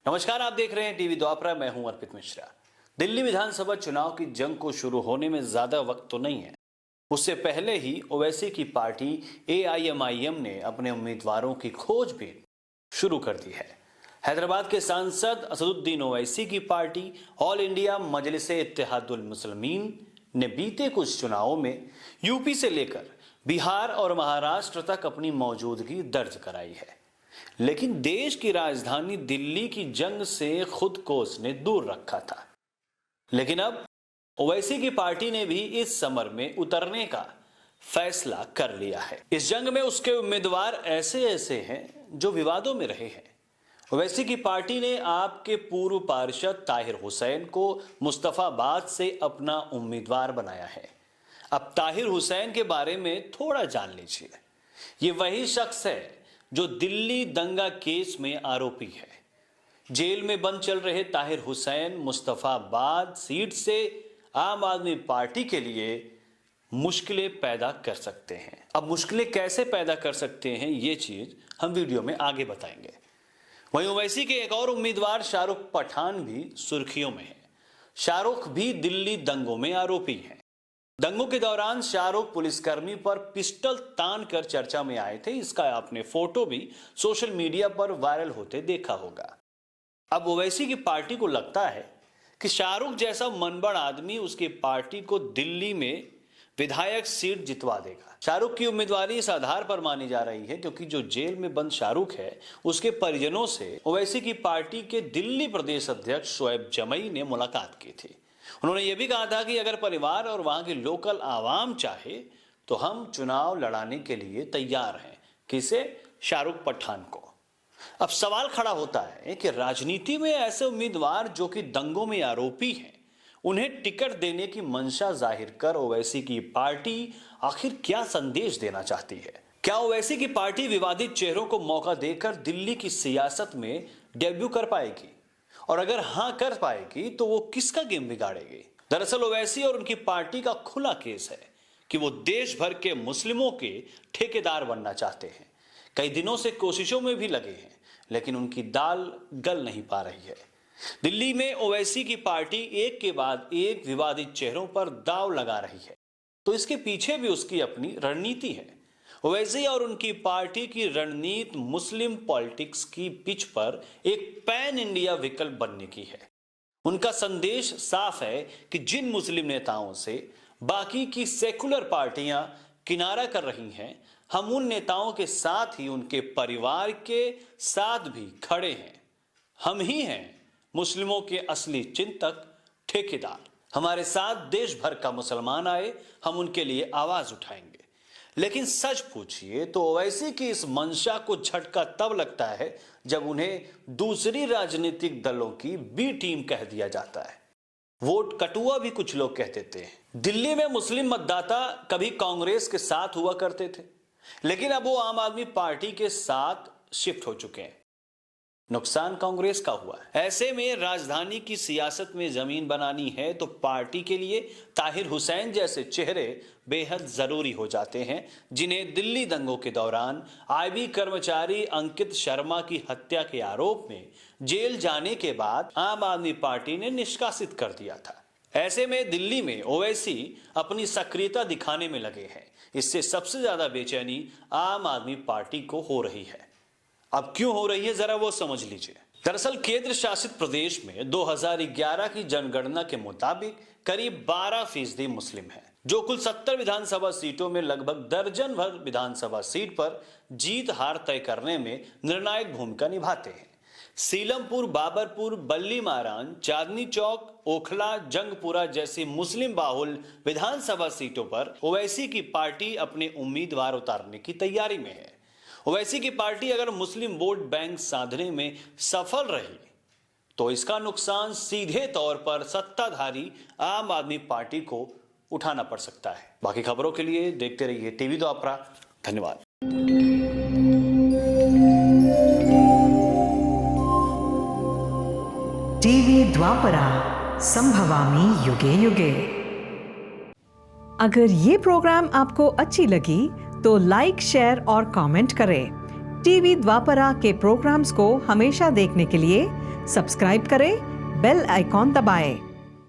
नमस्कार, आप देख रहे हैं टीवी द्वापरा। मैं हूं अर्पित मिश्रा। दिल्ली विधानसभा चुनाव की जंग को शुरू होने में ज्यादा वक्त तो नहीं है। उससे पहले ही ओवैसी की पार्टी AIMIM ने अपने उम्मीदवारों की खोजबीन शुरू कर दी है। हैदराबाद के सांसद असदुद्दीन ओवैसी की party All India Majlise Ittehadul Muslimeen ने बीते कुछ चुनावों में यूपी से लेकर बिहार और महाराष्ट्र तक अपनी मौजूदगी दर्ज कराई है, लेकिन देश की राजधानी दिल्ली की जंग से खुद को उसने दूर रखा था। लेकिन अब ओवैसी की पार्टी ने भी इस समर में उतरने का फैसला कर लिया है। इस जंग में उसके उम्मीदवार ऐसे ऐसे हैं जो विवादों में रहे हैं। ओवैसी की पार्टी ने आपके पूर्व पार्षद ताहिर हुसैन को मुस्तफाबाद से अपना उम्मीदवार बनाया है। अब ताहिर हुसैन के बारे में थोड़ा जान लीजिए। ये वही शख्स है जो दिल्ली दंगा केस में आरोपी है। जेल में बंद चल रहे ताहिर हुसैन मुस्तफाबाद सीट से आम आदमी पार्टी के लिए मुश्किलें पैदा कर सकते हैं। अब मुश्किलें कैसे पैदा कर सकते हैं, ये चीज हम वीडियो में आगे बताएंगे। वहीं ओवैसी के एक और उम्मीदवार शाहरुख पठान भी सुर्खियों में है। शाहरुख भी दिल्ली दंगों में आरोपी हैं। दंगों के दौरान शाहरुख पुलिसकर्मी पर पिस्टल तान कर चर्चा में आए थे। इसका आपने फोटो भी सोशल मीडिया पर वायरल होते देखा होगा। अब ओवैसी की पार्टी को लगता है कि शाहरुख जैसा मनबड़ आदमी उसकी पार्टी को दिल्ली में विधायक सीट जितवा देगा। शाहरुख की उम्मीदवारी इस आधार पर मानी जा रही है क्योंकि जो जेल में बंद शाहरुख है, उसके परिजनों से ओवैसी की पार्टी के दिल्ली प्रदेश अध्यक्ष शोएब जमई ने मुलाकात की थी। उन्होंने ये भी कहा था कि अगर परिवार और वहां की लोकल आवाम चाहे तो हम चुनाव लड़ाने के लिए तैयार हैं। किसे? शाहरुख पठान को। अब सवाल खड़ा होता है कि राजनीति में ऐसे उम्मीदवार जो कि दंगों में आरोपी हैं, उन्हें टिकट देने की मंशा जाहिर कर ओवैसी की पार्टी आखिर क्या संदेश देना चाहती है? क्या ओवैसी की पार्टी विवादित चेहरों को मौका देकर दिल्ली की सियासत में डेब्यू कर पाएगी? और अगर हां कर पाएगी तो वो किसका गेम बिगाड़ेगी? दरअसल ओवैसी और उनकी पार्टी का खुला केस है कि वो देश भर के मुस्लिमों के ठेकेदार बनना चाहते हैं। कई दिनों से कोशिशों में भी लगे हैं, लेकिन उनकी दाल गल नहीं पा रही है। दिल्ली में ओवैसी की पार्टी एक के बाद एक विवादित चेहरों पर दांव लगा रही है, तो इसके पीछे भी उसकी अपनी रणनीति है। ओवैसी और उनकी पार्टी की रणनीति मुस्लिम पॉलिटिक्स की पिच पर एक पैन इंडिया विकल्प बनने की है। उनका संदेश साफ है कि जिन मुस्लिम नेताओं से बाकी की सेकुलर पार्टियां किनारा कर रही हैं, हम उन नेताओं के साथ ही उनके परिवार के साथ भी खड़े हैं। हम ही हैं मुस्लिमों के असली चिंतक, ठेकेदार। हमारे साथ देश भर का मुसलमान आए, हम उनके लिए आवाज उठाएंगे। लेकिन सच पूछिए तो ओवैसी की इस मंशा को झटका तब लगता है जब उन्हें दूसरी राजनीतिक दलों की बी टीम कह दिया जाता है। वोट कटुआ भी कुछ लोग कह देते हैं। दिल्ली में मुस्लिम मतदाता कभी कांग्रेस के साथ हुआ करते थे, लेकिन अब वो आम आदमी पार्टी के साथ शिफ्ट हो चुके हैं। नुकसान कांग्रेस का हुआ है। ऐसे में राजधानी की सियासत में जमीन बनानी है तो पार्टी के लिए ताहिर हुसैन जैसे चेहरे बेहद जरूरी हो जाते हैं, जिन्हें दिल्ली दंगों के दौरान IB कर्मचारी अंकित शर्मा की हत्या के आरोप में जेल जाने के बाद आम आदमी पार्टी ने निष्कासित कर दिया था। ऐसे में दिल्ली में ओवैसी अपनी सक्रियता दिखाने में लगे हैं। इससे सबसे ज्यादा बेचैनी आम आदमी पार्टी को हो रही है। अब क्यों हो रही है, जरा वो समझ लीजिए। दरअसल केंद्र शासित प्रदेश में 2011 की जनगणना के मुताबिक करीब 12% मुस्लिम हैं, जो कुल 70 विधानसभा सीटों में लगभग दर्जन भर विधानसभा सीट पर जीत हार तय करने में निर्णायक भूमिका निभाते हैं। सीलमपुर, बाबरपुर, बल्ली महाराज, चांदनी चौक, ओखला, जंगपुरा जैसी मुस्लिम बाहुल विधानसभा सीटों पर ओवैसी की पार्टी अपने उम्मीदवार उतारने की तैयारी में है। ओवैसी की पार्टी अगर मुस्लिम वोट बैंक साधने में सफल रही तो इसका नुकसान सीधे तौर पर सत्ताधारी आम आदमी पार्टी को उठाना पड़ सकता है। बाकी खबरों के लिए देखते रहिए टीवी द्वापरा। धन्यवाद। टीवी द्वापरा, संभवामि युगे युगे। अगर ये प्रोग्राम आपको अच्छी लगी तो लाइक, शेयर और कमेंट करें। टीवी द्वापरा के प्रोग्राम्स को हमेशा देखने के लिए सब्सक्राइब करें, बेल आइकॉन दबाएं।